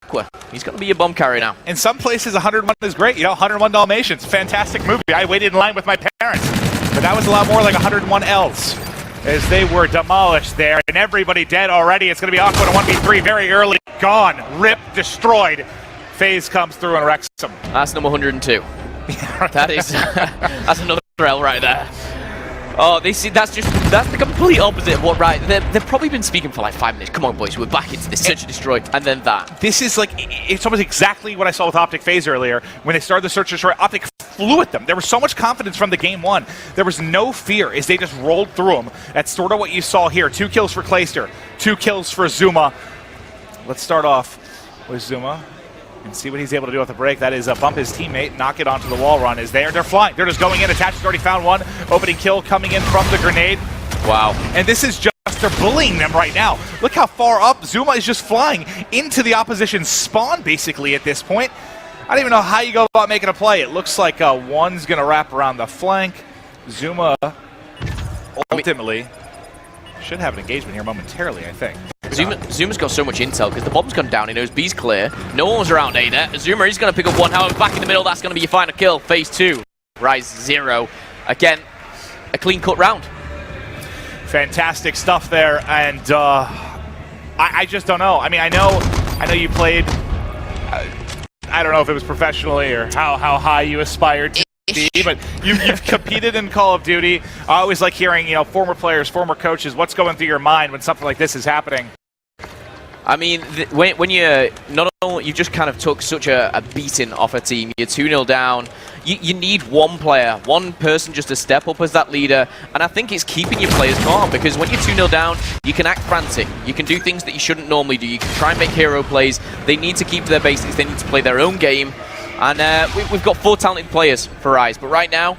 Aqua. He's going to be your bomb carrier now. In some places, 101 is great. You know, 101 Dalmatians, fantastic movie. I waited in line with my parents, but that was a lot more like 101 Elves, as they were demolished there, and everybody dead already. It's going to be Aqua in a 1v3 very early. Gone, ripped, destroyed. FAZE comes through and wrecks them. That's number 102. That is, that's another L right there. Oh, that's the complete opposite of what, right? They've probably been speaking for like 5 minutes. Come on, boys, we're back into this search and destroy, and then that. This is like, it's almost exactly what I saw with Optic FAZE earlier. When they started the search and destroy, Optic flew at them. There was so much confidence from the game one. There was no fear as they just rolled through them. That's sort of what you saw here. 2 kills for Clayster, 2 kills for Zuma. Let's start off with Zuma and see what he's able to do with the break. That is bump his teammate, knock it onto the wall run. Is there? They're flying. They're just going in. Attached's already found one. Opening kill coming in from the grenade. Wow. And this is just, they're bullying them right now. Look how far up Zuma is just flying into the opposition spawn, basically, at this point. I don't even know how you go about making a play. It looks like one's going to wrap around the flank. Zuma ultimately should have an engagement here momentarily, I think. Zuma's got so much intel because the bomb's gone down. He knows B's clear. No one was around A there. Zuma is going to pick up one. However, back in the middle, that's going to be your final kill. FAZE 2. Rise 0. Again, a clean cut round. Fantastic stuff there, and I just don't know. I mean, I know you played. I don't know if it was professionally or how high you aspired to be, but you've competed in Call of Duty. I always like hearing, you know, former players, former coaches, what's going through your mind when something like this is happening. I mean, when you not only you just kind of took such a beating off a team, you're 2-0 down. You need one player, one person just to step up as that leader, and I think it's keeping your players calm, because when you're 2-0 down, you can act frantic. You can do things that you shouldn't normally do. You can try and make hero plays. They need to keep their basics. They need to play their own game, and we've got 4 talented players for Rise, but right now,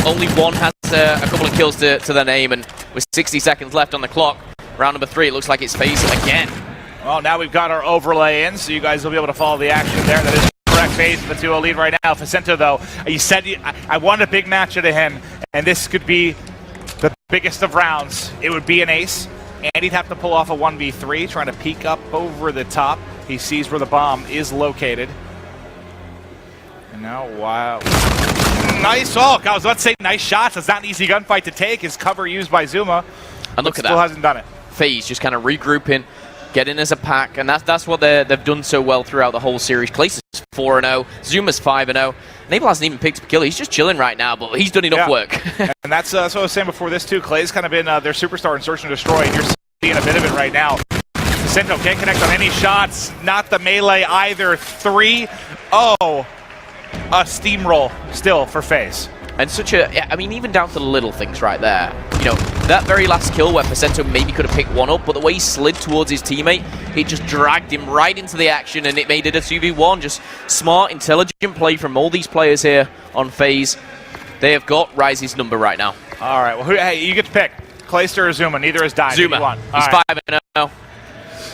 only one has a couple of kills to their name, and with 60 seconds left on the clock, round number 3, it looks like it's FAZE again. Well, now we've got our overlay in, so you guys will be able to follow the action there. That is correct. FAZE with the 2-0 lead right now. Facento, though, you said I wanted a big match out of him, and this could be the biggest of rounds. It would be an ace, and he'd have to pull off a 1v3, trying to peek up over the top. He sees where the bomb is located. And now, wow. Nice. Oh, I was about to say nice shots. It's not an easy gunfight to take. His cover used by Zuma. And look at that. Still hasn't done it. FAZE just kind of regrouping, getting as a pack, and that's what they've done so well throughout the whole series. Clayster's 4-0, Zuma's 5-0. Naval hasn't even picked up a kill. He's just chilling right now, but he's done enough work. And that's what I was saying before this, too. Clay's kind of been their superstar in Search and Destroy, and you're seeing a bit of it right now. Facento can't connect on any shots. Not the melee either. 3-0. A steamroll still for FAZE. And I mean, even down to the little things right there. You know, that very last kill where Facento maybe could have picked one up, but the way he slid towards his teammate, it just dragged him right into the action, and it made it a 2v1. Just smart, intelligent play from all these players here on FAZE. They have got Rise's number right now. All right, well, hey, you get to pick. Clayster or Zuma? Neither has died. Zuma. He's 5-0.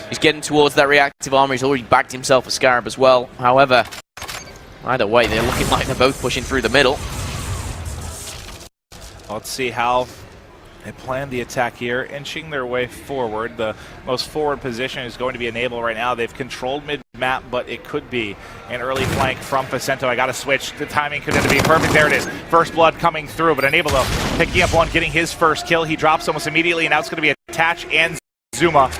He's getting towards that reactive armor. He's already backed himself a Scarab as well. However, either way, they're looking like they're both pushing through the middle. Let's see how they plan the attack here, inching their way forward. The most forward position is going to be Enable right now. They've controlled mid-map, but it could be an early flank from Facento. I got to switch. The timing could be perfect. There it is. First blood coming through, but Enable, though, picking up one, getting his first kill. He drops almost immediately, and now it's going to be Attach and Zuma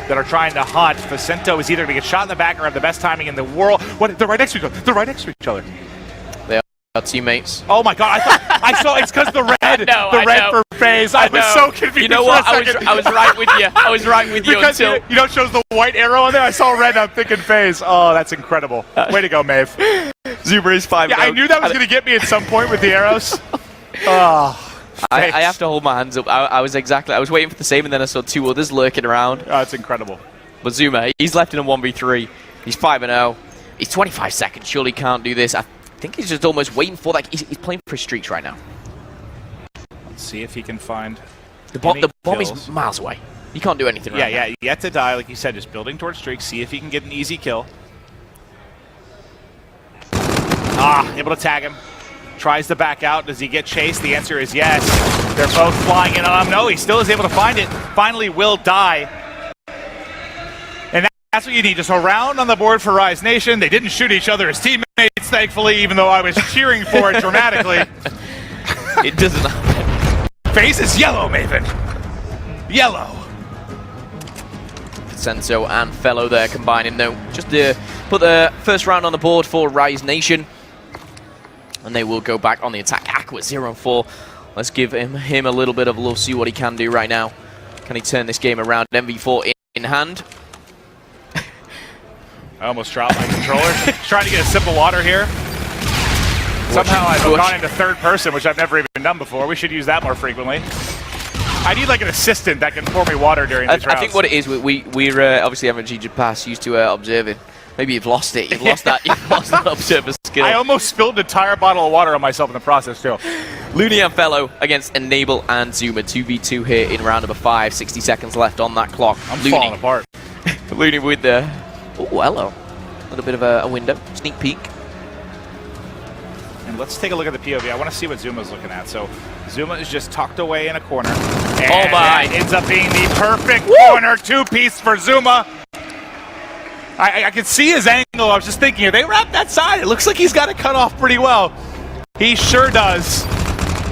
that are trying to hunt. Facento is either going to get shot in the back or have the best timing in the world. What? They're right next to each other. They're right next to each other. Our teammates. Oh my god, I saw it's because the red. The red for FAZE. I was so confused. You know what? I was right with you. I was right with you because until you know it shows the white arrow on there. I saw red. I'm thinking FAZE. Oh, that's incredible. Way to go, Maeve. Zuma is 5-0. Yeah, I knew that was going to get me at some point with the arrows. Oh, I have to hold my hands up. I was waiting for the same, and then I saw 2 others lurking around. Oh, it's incredible. But Zuma, he's left in a 1v3. He's 5-0. He's 25 seconds. Surely he can't do this. I think he's just almost waiting for that. He's playing for his streaks right now. Let's see if he can find the bomb is miles away. He can't do anything right now. Yeah, yet to die, like you said, just building towards streaks, see if he can get an easy kill. Able to tag him. Tries to back out. Does he get chased? The answer is yes. They're both flying in on him. No, he still is able to find it. Finally will die. And That's what you need. Just a round on the board for Rise Nation. They didn't shoot each other as teammates, thankfully, even though I was cheering for it dramatically. It doesn't happen. FaZe is yellow, Maven. Yellow. Senso and Fellow there combining though. Just to put the first round on the board for Rise Nation. And they will go back on the attack. Aqua 0-4. Let's give him a little bit of love, see what he can do right now. Can he turn this game around? MV4 in hand. I almost dropped my controller. Trying to get a sip of water here. Somehow I've gone into third person, which I've never even done before. We should use that more frequently. I need like an assistant that can pour me water during these rounds. I think what it is, we're obviously having a pass used to observing. Maybe you've lost it. You've lost that. You've lost that observer skill. I almost spilled an entire bottle of water on myself in the process too. Looney and Fellow against Enable and Zuma. 2v2 here in round number 5. 60 seconds left on that clock. I'm falling apart. Looney with the... Oh, hello. A little bit of a window. Sneak peek. And let's take a look at the POV. I want to see what Zuma's looking at. So Zuma is just tucked away in a corner. And oh my! It ends up being the perfect corner two-piece for Zuma. I can see his angle. I was just thinking, if they wrap that side, it looks like he's got it cut off pretty well. He sure does.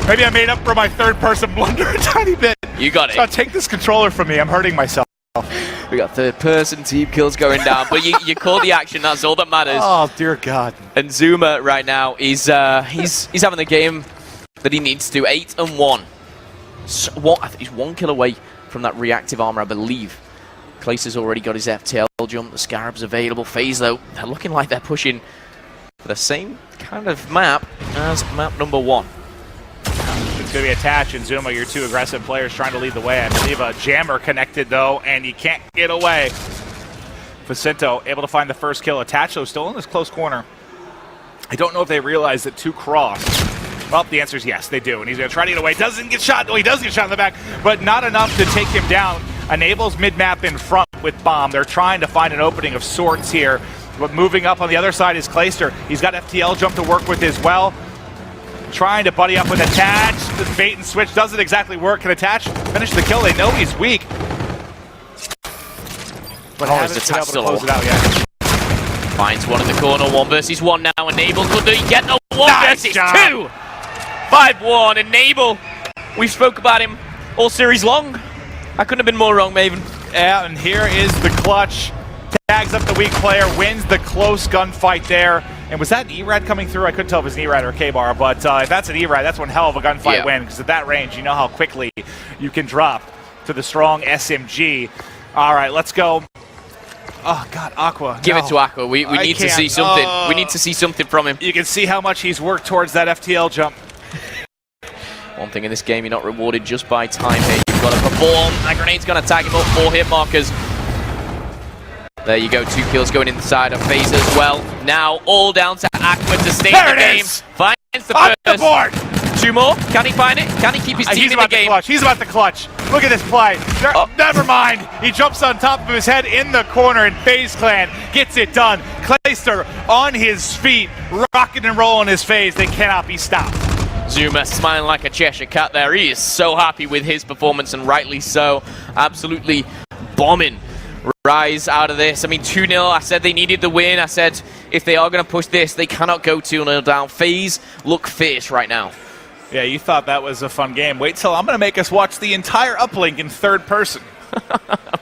Maybe I made up for my third-person blunder a tiny bit. You got it. So take this controller from me. I'm hurting myself. We got third-person team kills going down, but you call the action. That's all that matters. Oh dear God! And Zuma right now is he's having the game that he needs to. 8-1. So, I think he's 1 kill away from that reactive armor, I believe. Clayster's already got his FTL jump. The Scarab's available. FaZe though, they're looking like they're pushing for the same kind of map as map number 1. It's going to be attached, and Zuma, your two aggressive players trying to lead the way. I believe a jammer connected, though, and you can't get away. Facento able to find the first kill. Attached, though, still in this close corner. I don't know if they realize that 2 cross. Well, the answer is yes, they do, and he's going to try to get away. Doesn't get shot. Oh, he does get shot in the back, but not enough to take him down. Enables mid-map in front with Bomb. They're trying to find an opening of sorts here, but moving up on the other side is Clayster. He's got FTL jump to work with as well. Trying to buddy up with Attach. This bait and switch doesn't exactly work. Can Attach finish the kill? They know he's weak. But haven't been able to close it out yet. Finds one in the corner. 1 versus 1 now. Enable. Could he get the 1 nice versus job. 2? 5-1. Enable. We spoke about him all series long. I couldn't have been more wrong, Maven. Yeah, and here is the clutch. Tags up the weak player, wins the close gunfight there. And was that an E-Rad coming through? I couldn't tell if it was an E-Rad or a K-Bar, but if that's an E-Rad, that's one hell of a gunfight win, because at that range, you know how quickly you can drop to the strong SMG. All right, let's go. Oh, God, Aqua. Give it to Aqua. We need to see something. We need to see something from him. You can see how much he's worked towards that FTL jump. One thing in this game, you're not rewarded just by time here. You've got to perform. That grenade's going to tag him up. 4 hit markers. There you go, 2 kills going inside of FaZe as well. Now all down to Aqua to stay in the game. Finds the on first. The board. 2 more. Can he find it? Can he keep his team in the game? He's about to clutch. Look at this play. Never mind. He jumps on top of his head in the corner, and FaZe Clan gets it done. Clayster on his feet, rocking and rolling his FaZe. They cannot be stopped. Zuma smiling like a Cheshire cat there. He is so happy with his performance, and rightly so. Absolutely bombing Rise out of this. I mean, 2-0. I said they needed the win. I said if they are going to push this, they cannot go 2-0 down. FaZe look fierce right now. Yeah, you thought that was a fun game. Wait till I'm going to make us watch the entire uplink in third person.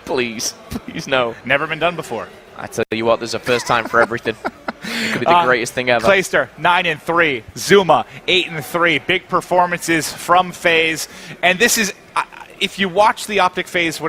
Please. Please, no. Never been done before. I tell you what, there's a first time for everything. It could be the greatest thing ever. Clayster, 9-3. Zuma, 8-3. Big performances from FaZe. And this is, if you watch the Optic FaZe,